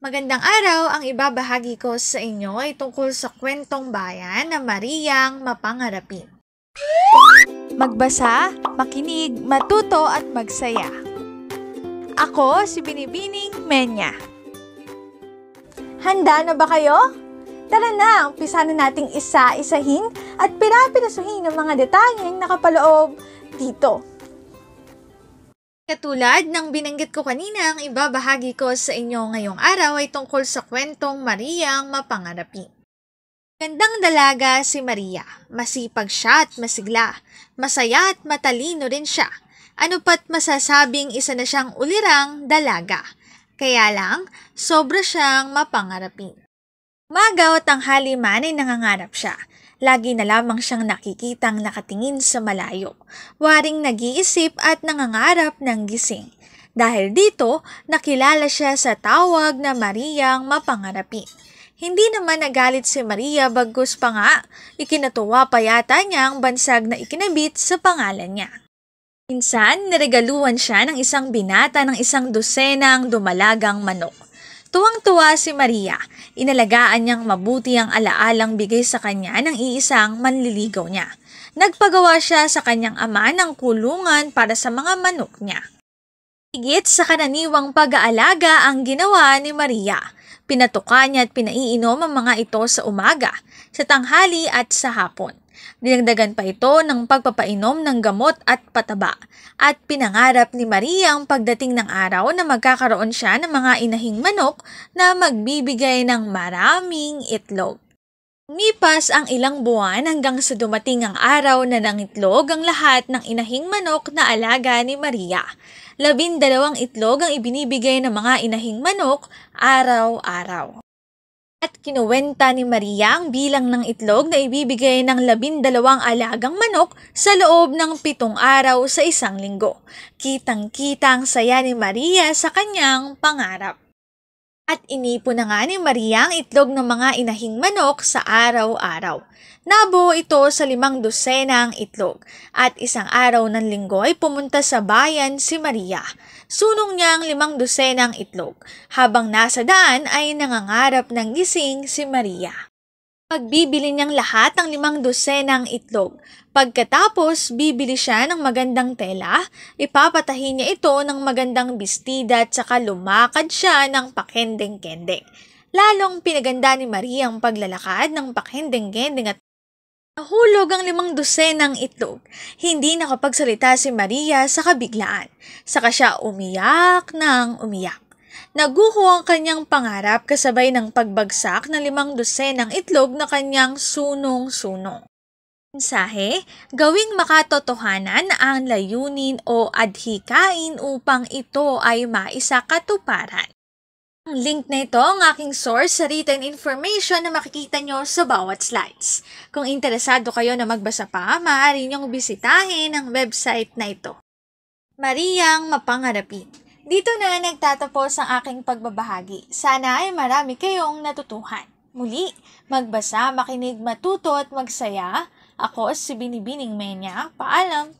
Magandang araw, ang ibabahagi ko sa inyo ay tungkol sa kwentong bayan na Mariyang Mapangarapin. Magbasa, makinig, matuto at magsaya. Ako si Binibining Menya. Handa na ba kayo? Tara na, umpisa na nating isa-isahin at pirapirasuhin ang mga detalyeng nakapaloob dito. Katulad ng binanggit ko kanina, ang ibabahagi ko sa inyo ngayong araw ay tungkol sa kwentong Mariyang Mapangarapin. Gandang dalaga si Maria. Masipag siya at masigla. Masaya at matalino rin siya. Ano pat masasabing isa na siyang ulirang dalaga. Kaya lang, sobra siyang mapangarapin. Umaga o tanghali man ay nangangarap siya. Lagi na lamang siyang nakikitang nakatingin sa malayo. Waring nag-iisip at nangangarap ng gising. Dahil dito, nakilala siya sa tawag na Mariyang Mapangarapin. Hindi naman nagalit si Maria bagkus pa nga, ikinatuwa pa yata niya ang bansag na ikinabit sa pangalan niya. Minsan, niregaluhan siya ng isang binata ng 1 dosenang dumalagang manok. Tuwang-tuwa si Maria. Inalagaan niyang mabuti ang alaalang bigay sa kanya ng iisang manliligaw niya. Nagpagawa siya sa kanyang ama ng kulungan para sa mga manok niya. Higit sa karaniwang pag-aalaga ang ginawa ni Maria. Pinatukan niya at pinaiinom ang mga ito sa umaga, sa tanghali at sa hapon. Dinagdagan pa ito ng pagpapainom ng gamot at pataba. At pinangarap ni Maria ang pagdating ng araw na magkakaroon siya ng mga inahing manok na magbibigay ng maraming itlog. Umipas ang ilang buwan hanggang sa dumating ang araw na nangitlog ang lahat ng inahing manok na alaga ni Maria. 12 itlog ang ibinibigay ng mga inahing manok araw-araw. At kinuwenta ni Maria ang bilang ng itlog na ibibigay ng 12 alagang manok sa loob ng 7 araw sa 1 linggo. Kitang-kita ang saya ni Maria sa kanyang pangarap. At inipon na nga ni Maria ang itlog ng mga inahing manok sa araw-araw. Nabuo ito sa 5 dosenang itlog. At 1 araw ng linggo ay pumunta sa bayan si Maria. Sunong niya ang 5 dosenang itlog. Habang nasa daan ay nangangarap ng gising si Maria. Pagbibili niyang lahat ng 5 dosenang itlog. Pagkatapos, bibili siya ng magandang tela, ipapatahin niya ito ng magandang bestida at saka lumakad siya ng pakendeng-kendeng. Lalong pinaganda ni Maria ang paglalakad ng pakendeng-kendeng at nahulog ang 5 dosenang itlog. Hindi nakapagsalita si Maria sa kabiglaan. Saka siya umiyak ng umiyak. Naguho ang kanyang pangarap kasabay ng pagbagsak ng 5 dosenang itlog na kanyang sunong-sunong. Mensahe, gawing makatotohanan ang layunin o adhikain upang ito ay maisakatuparan. Ang link na ito ang aking source sa written information na makikita nyo sa bawat slides. Kung interesado kayo na magbasa pa, maaari nyong bisitahin ang website na ito. Mariyang Mapangarapin. Dito na nagtatapos ang aking pagbabahagi. Sana ay marami kayong natutuhan. Muli, magbasa, makinig, matuto at magsaya. Ako si Binibining Menya. Paalam!